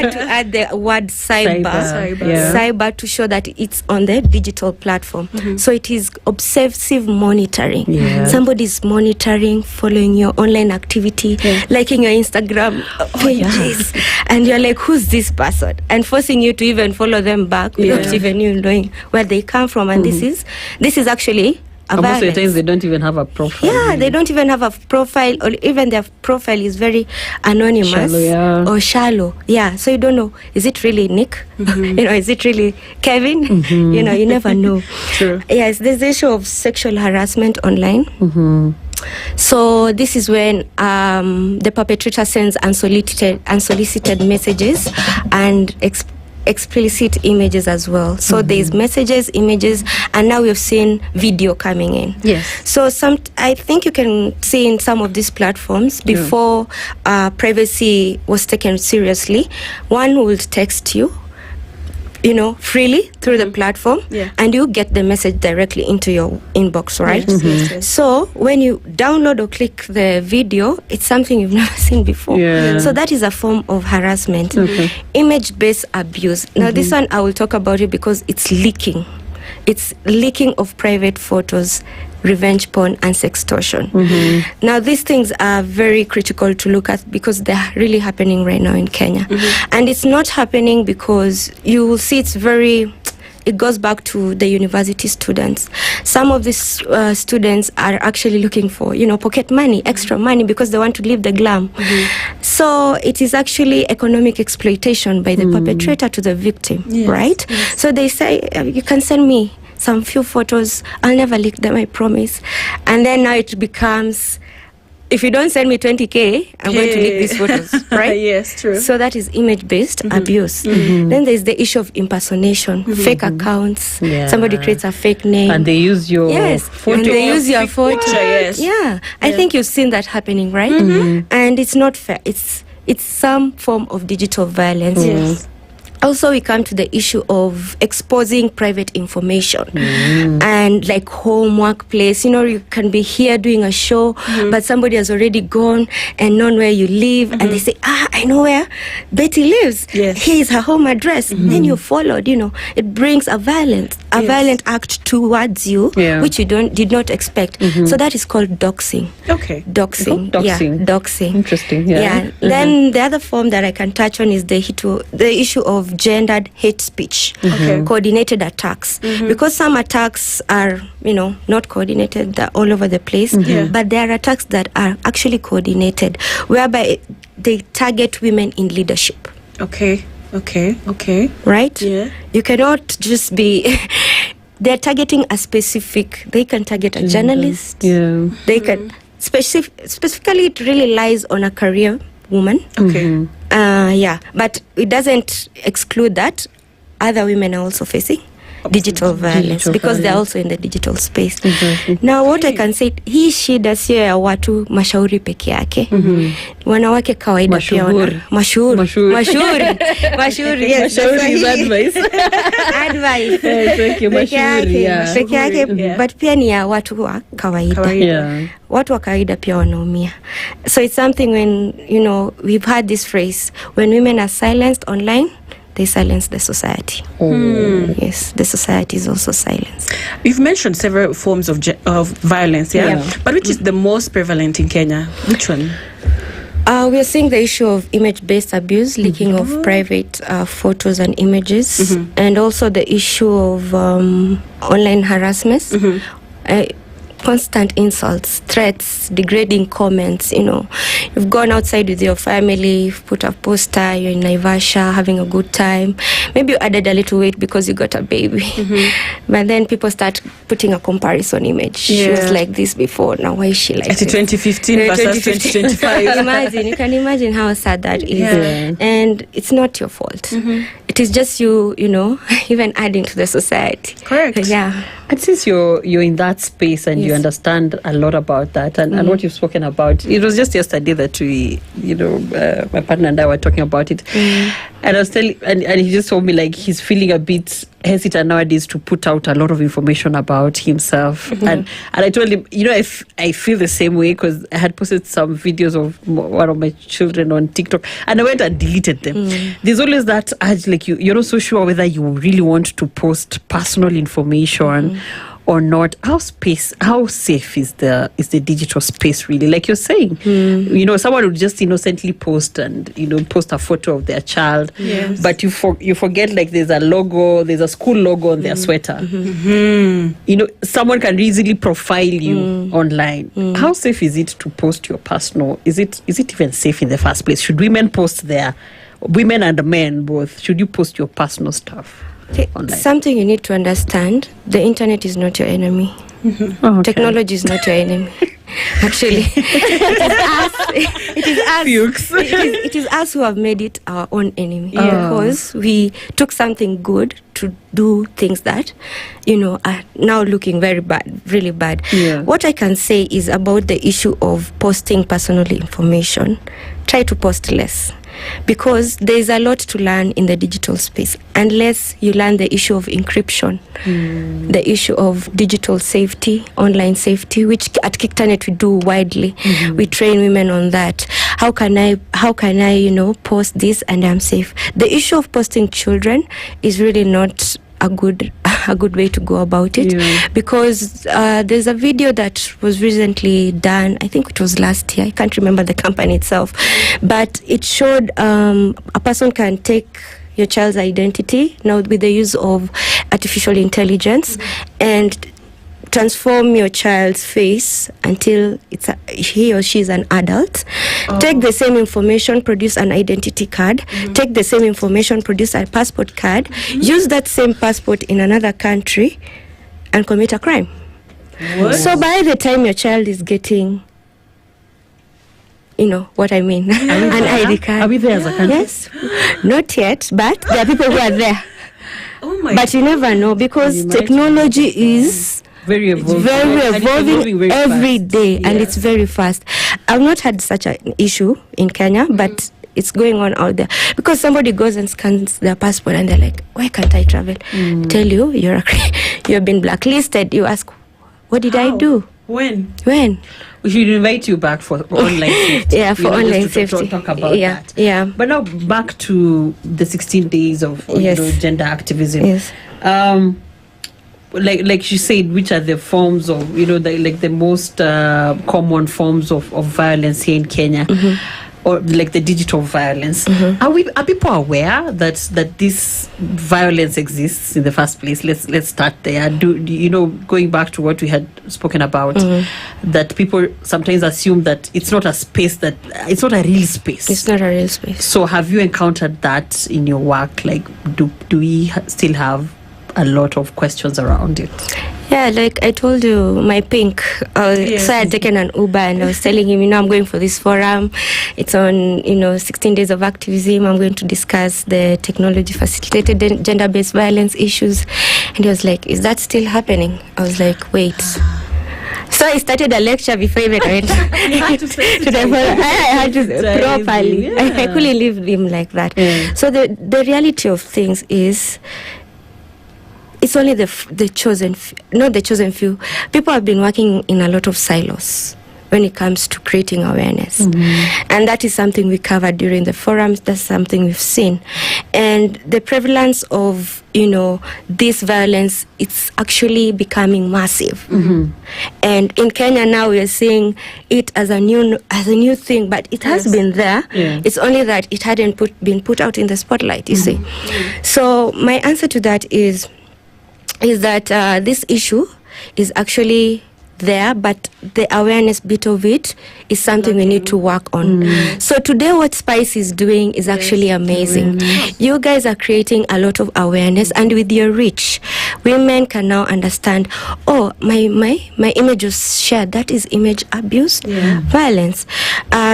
had to add the word cyber to show that it's on the digital platform. So it is obsessive monitoring. Somebody's monitoring, following your online activity, liking your Instagram pages, and you're like, who's this person? And forcing you to even follow them back without even you knowing where they come from. And this is actually most of the times they don't even have a profile. Yeah, they don't even have a profile, or even their profile is very anonymous or shallow. Yeah, so you don't know, is it really Nick? Is it really Kevin? You never know. True. Yes, there's the issue of sexual harassment online. So this is when the perpetrator sends unsolicited messages and explicit images as well. So there's messages, images, and now we've seen video coming in. Yes. So I think you can see in some of these platforms, before privacy was taken seriously, one will text you, freely through the platform, and you get the message directly into your inbox, right? Yes. So when you download or click the video, it's something you've never seen before. So that is a form of harassment. Image-based abuse. Now this one I will talk about it because it's leaking. It's leaking of private photos, revenge porn, and sextortion. Now these things are very critical to look at because they're really happening right now in Kenya. And it's not happening because you will see it goes back to the university students. Some of these students are actually looking for, pocket money, extra money, because they want to live the glam. So it is actually economic exploitation by the perpetrator to the victim, right? So they say, you can send me some few photos, I'll never leak them, I promise. And then now it becomes, if you don't send me 20K, I'm going to leak these photos, right? Yes, true. So that is image-based abuse. Then there's the issue of impersonation, fake accounts. Somebody creates a fake name. And they use your photo. And they use your photo. Picture, I think you've seen that happening, right? And it's not fair. It's some form of digital violence. Also, we come to the issue of exposing private information and like home, workplace. You can be here doing a show, but somebody has already gone and known where you live, and they say, I know where Betty lives. Here's her home address. Then you followed. It brings a violent act towards you, which you did not expect. So that is called doxing. Okay. Doxing. Doxing. Interesting. Then the other form that I can touch on is the issue of gendered hate speech, coordinated attacks, because some attacks are not coordinated, they're all over the place, but there are attacks that are actually coordinated, whereby they target women in leadership. Okay. Right? Yeah. You cannot just be they're targeting they can target a journalist. They can specifically, it really lies on a career woman. Okay. But it doesn't exclude that other women are also facing digital violence because they're also in the digital space. Now what I can say, hii shida sio ya watu mashauri peke yake. Wanawake kawaida pia mashuhuri. Yes, mashauri is advice. Peke yake, but pia ni ya watu wa kawaida. Watu wa kawaida pia wanaumia. So it's something when, we've had this phrase, when women are silenced online, they silence the society. Yes, the society is also silenced. You've mentioned several forms of violence, but which is the most prevalent in Kenya? Which one? We are seeing the issue of image-based abuse, leaking of private photos and images, and also the issue of online harassment. Constant insults, threats, degrading comments. You've gone outside with your family, you've put a poster, you're in Naivasha having a good time. Maybe you added a little weight because you got a baby. But then people start putting a comparison image. She was like this before, now why is she like this? 2015 versus 2025. You can imagine how sad that is. And it's not your fault. It is just you, even adding to the society. Correct. And since you're in that space and you understand a lot about that and what you've spoken about, it was just yesterday that we, my partner and I were talking about it, and I was telling, and he just told me like he's feeling a bit hesitant nowadays to put out a lot of information about himself. And I told him, if I feel the same way, because I had posted some videos of one of my children on TikTok, and I went and deleted them. There's always that urge, like you're not so sure whether you really want to post personal information or not. How safe is the digital space really? Like you're saying, someone would just innocently post and post a photo of their child, but you forget, like, there's a school logo on their sweater. Someone can easily profile you online. How safe is it to post your personal? Is it even safe in the first place? Should women post women and men both, should you post your personal stuff? Something you need to understand: the internet is not your enemy. Technology is not your enemy. Actually, it is us who have made it our own enemy, because we took something good to do things that are now looking very bad, really bad. What I can say is about the issue of posting personal information: try to post less, because there is a lot to learn in the digital space. Unless you learn the issue of encryption, the issue of digital safety, online safety, which at Kiktanet we do widely. We train women on that. How can I post this and I'm safe? The issue of posting children is really not a good way to go about it, because there's a video that was recently done. I think it was last year. I can't remember the company itself, but it showed a person can take your child's identity now with the use of artificial intelligence and transform your child's face until he or she is an adult. Take the same information, produce an identity card. Take the same information, produce a passport card. Use that same passport in another country and commit a crime. What? So by the time your child is getting, what I mean, an ID card. Are we there as a country? Yes. Not yet, but there are people who are there. But you never know, because technology is very evolving every day, and it's very fast. I've not had such an issue in Kenya, but it's going on out there, because somebody goes and scans their passport and they're like, why can't I travel? Tell you you've been blacklisted. You ask, what did I do? When we should invite you back for online safety. For online safety. Talk about that. But now back to the 16 days of gender activism. Like you said, which are the forms of the most common forms of violence here in Kenya, or like the digital violence. Are people aware that this violence exists in the first place? Let's start there. Going back to what we had spoken about, that people sometimes assume that it's not a space, that it's not a real space. It's not a real space. So have you encountered that in your work? Like, do we still have a lot of questions around it? Like I told you, my pink. So I had taken an Uber and I was telling him, I'm going for this forum. It's on, 16 days of activism. I'm going to discuss the technology facilitated gender-based violence issues. And he was like, is that still happening? I was like, wait. So I started a lecture before I even went to the forum. I had to properly. I couldn't leave him like that. So the reality of things is, it's only the chosen, not the chosen few. People have been working in a lot of silos when it comes to creating awareness. And that is something we covered during the forums. That's something we've seen. And the prevalence of, this violence, it's actually becoming massive. And in Kenya now we are seeing it as a new thing, but it has been there. It's only that it hadn't been put out in the spotlight, you see. So my answer to that is that this issue is actually there, but the awareness bit of it is something we need to work on. So today what Spice is doing is actually amazing. You guys are creating a lot of awareness, and with your reach, women can now understand, my image was shared. That is image abuse, violence.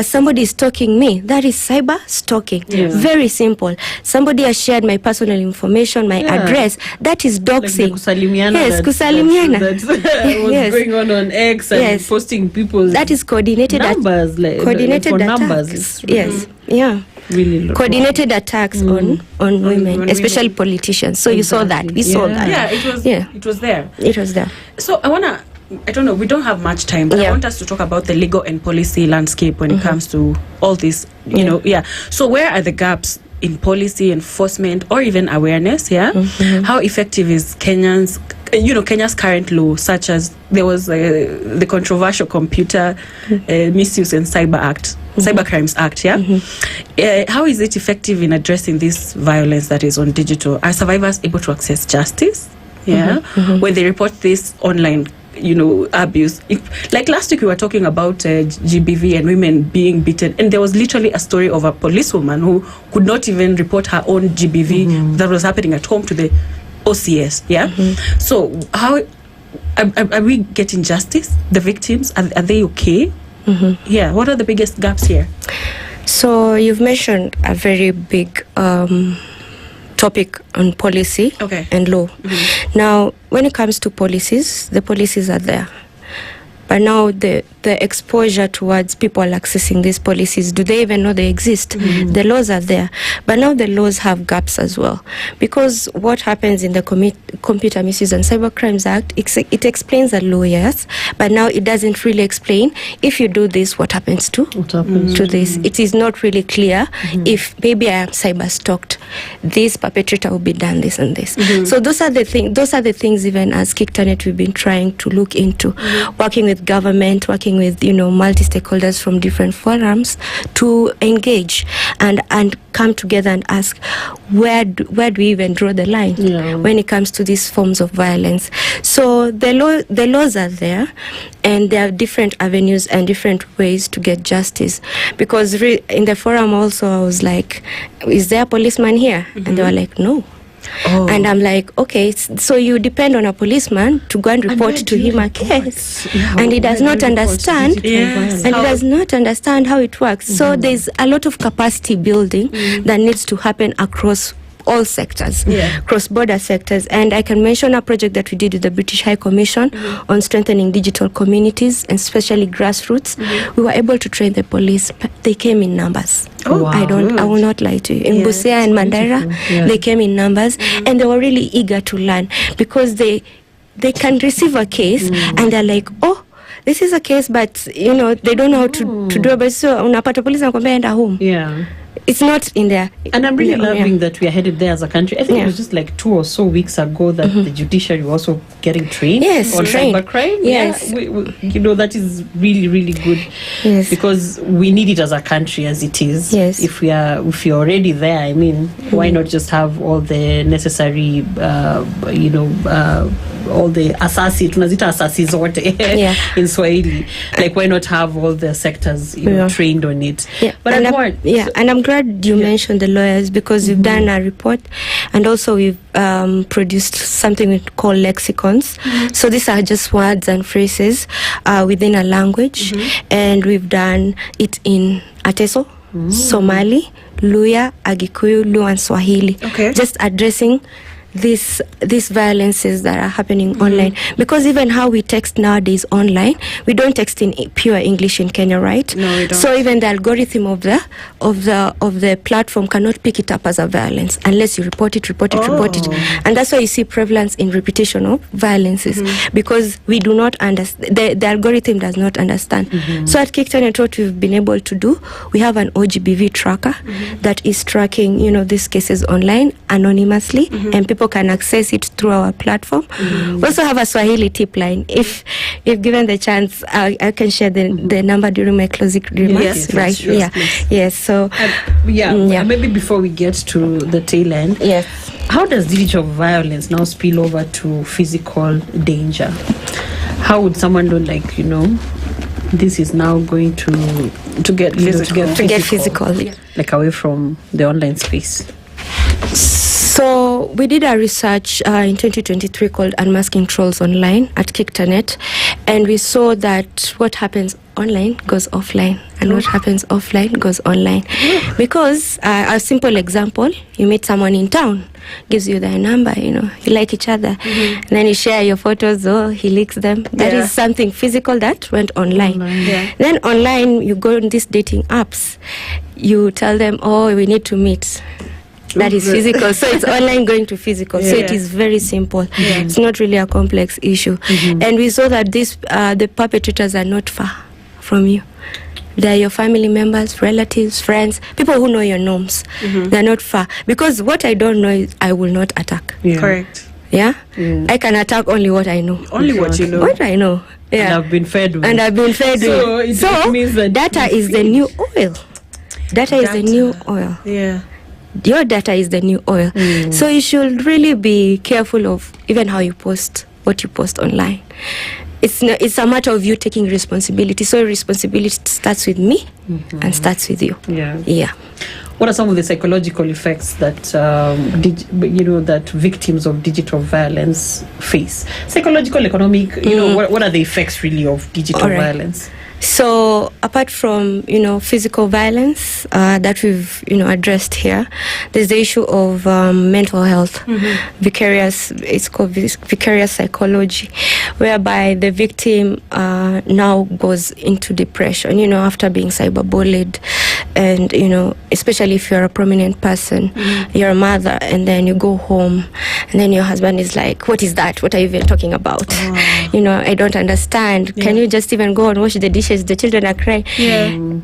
Somebody is stalking me. That is cyber stalking. Very simple. Somebody has shared my personal information, my address. That is doxing. Like kusalimiana. That's what's going on X and posting people. That is coordinated numbers, coordinated for attacks. numbers. Yes. really coordinated attacks on women, especially politicians. So you saw that. We saw that. Yeah, it was there. It was there. So I don't know, we don't have much time, but I want us to talk about the legal and policy landscape when it comes to all this, you know. So where are the gaps in policy enforcement or even awareness? How effective is Kenya's current law, such as there was the controversial Computer Misuse and Cybercrimes Act. How is it effective in addressing this violence that is on digital? Are survivors able to access justice when they report this online abuse? Like last week we were talking about GBV and women being beaten, and there was literally a story of a policewoman who could not even report her own GBV that was happening at home to the OCS. So how are we getting justice? The victims, are they okay? What are the biggest gaps here? So you've mentioned a very big topic on policy and law. Now, when it comes to policies, the policies are there. But now the exposure towards people accessing these policies, do they even know they exist? The laws are there. But now the laws have gaps as well. Because what happens in the Computer Misuse and Cybercrimes Act, it explains the law, yes, but now it doesn't really explain if you do this, what happens to this. It is not really clear if maybe I am cyber stalked, this perpetrator will be done this and this. So those are the things even as Kiktanet we've been trying to look into, working with government, working with multi-stakeholders from different forums to engage and come together and ask where do we even draw the line when it comes to these forms of violence. So the laws are there, and there are different avenues and different ways to get justice. Because in the forum also I was like, is there a policeman here? And they were like, no. And I'm like, okay, so you depend on a policeman to go and report to him a case, and he does not understand, and he does not understand how it works. So there's a lot of capacity building that needs to happen across all sectors, cross-border sectors. And I can mention a project that we did with the British High Commission on strengthening digital communities, and especially grassroots. We were able to train the police, but they came in numbers. I will not lie to you. In Busia and Mandera, they came in numbers, and they were really eager to learn, because they can receive a case and they're like, oh, this is a case, but they don't know how to do it. But so unapata police anakwambia enda home. It's not in there. And I'm really loving that we are headed there as a country. I think it was just like 2 or so weeks ago that the judiciary was also getting trained on cybercrime. That is really, really good. Because we need it as a country as it is. If you're already there, I mean, why not just have all the necessary all the asasi, tunazita asasi zote in Swahili. Like, why not have all the sectors trained on it? But and I'm glad you mentioned the lawyers, because we've done a report, and also we've produced something we call lexicons. So these are just words and phrases within a language, and we've done it in Ateso, Somali, Luya, Agikuyu, Luo, and Swahili. Just addressing these violences that are happening online. Because even how we text nowadays online, we don't text in pure English in Kenya, right? No, we don't. So even the algorithm of the platform cannot pick it up as a violence unless you report it. And that's why you see prevalence in repetition of violences, because we do not understand, the algorithm does not understand. So at Kiktanet, what we've been able to do, we have an OGBV tracker that is tracking these cases online anonymously, and people can access it through our platform. We also have a Swahili tip line. If given the chance, I can share the number during my closing remarks. So maybe before we get to the tail end, how does digital violence now spill over to physical danger? How would someone know, this is now going to get physical, like away from the online space? So we did a research in 2023 called Unmasking Trolls Online at Kiktanet, and we saw that what happens online goes offline, and what happens offline goes online. Because a simple example, you meet someone in town, gives you their number, you like each other, and then you share your photos, or he leaks them. That is something physical that went online. Then online, you go on these dating apps, you tell them, oh, we need to meet. That is physical. So it's online going to physical. So it is very simple. It's not really a complex issue. And we saw that the perpetrators are not far from you. They are your family members, relatives, friends, people who know your norms. They're not far. Because what I don't know is I will not attack. Correct. Yeah? I can attack only what I know. Only what you know. What I know. Yeah. And I've been fed with. So it means that data is the new oil. Data is the new oil. Yeah. Your data is the new oil. So you should really be careful of even how you post, what you post online. It's a matter of you taking responsibility. So responsibility starts with me and starts with you. Yeah. What are some of the psychological effects that that victims of digital violence face? Psychological, economic. What are the effects really of digital violence? So apart from physical violence that we've addressed here, there's the issue of mental health, it's called vicarious psychology, whereby the victim now goes into depression after being cyberbullied, and especially if you're a prominent person, you're a mother, and then you go home and then your husband is like, what is that, what are you even talking about? I don't understand. Can you just even go and wash the dishes? The children are crying.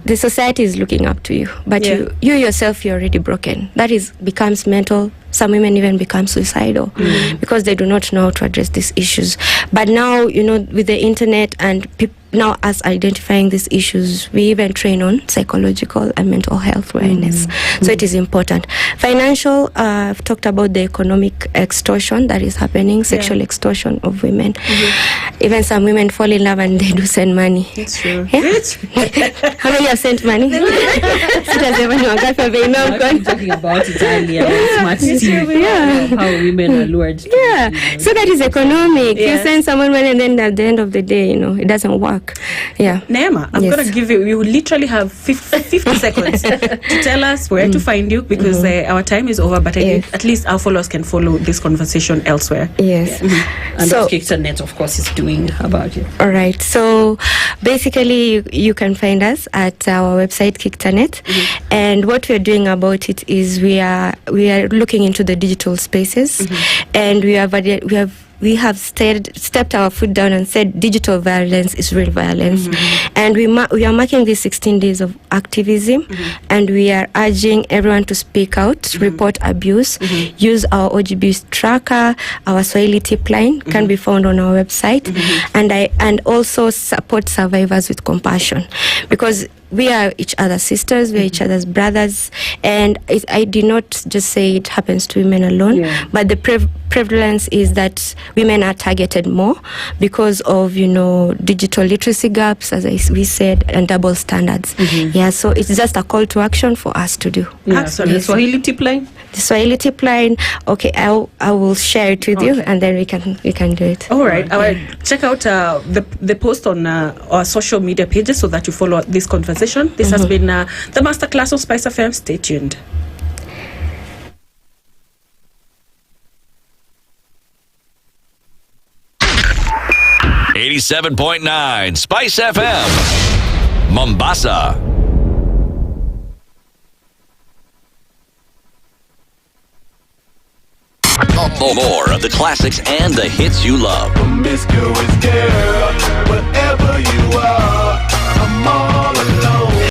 The society is looking up to you, but you yourself, you're already broken. That becomes mental. Some women even become suicidal because they do not know how to address these issues. But now, with the internet and now us identifying these issues, we even train on psychological and mental health awareness. So it is important. Financial, I've talked about the economic extortion that is happening, sexual extortion of women. Even some women fall in love and they do send money. It's true. How many have sent money? I'm talking about it earlier. Smart how women are lured. So that is economic. You send someone money and then at the end of the day, it doesn't work. Neema, I'm going to give you literally have 50 seconds to tell us where to find you, because our time is over, but at least our followers can follow this conversation elsewhere. And so, Kickternet, of course, is doing about it. All right. So basically, you can find us at our website, Kickternet. And what we're doing about it is we are looking into the digital spaces, and we have stepped our foot down and said digital violence is real violence. And we are marking these 16 days of activism, and we are urging everyone to speak out, report abuse, use our OGB tracker, our Swahili tip line can be found on our website, and also support survivors with compassion, because we are each other's sisters, we are each other's brothers, and I did not just say it happens to women alone, but the prevalence is that women are targeted more because of digital literacy gaps, as we said, and double standards. So it's just a call to action for us to do. Absolutely. Swahili tip line. The Swahili tip line. Okay, I will share it with you, and then we can do it. All right. Check out the post on our social media pages so that you follow this conversation. This has been the masterclass of SpiceFM. Stay tuned. .9 SpiceFM, Mombasa. More of the classics and the hits you love. Promiscuous girl, wherever you are, I'm on.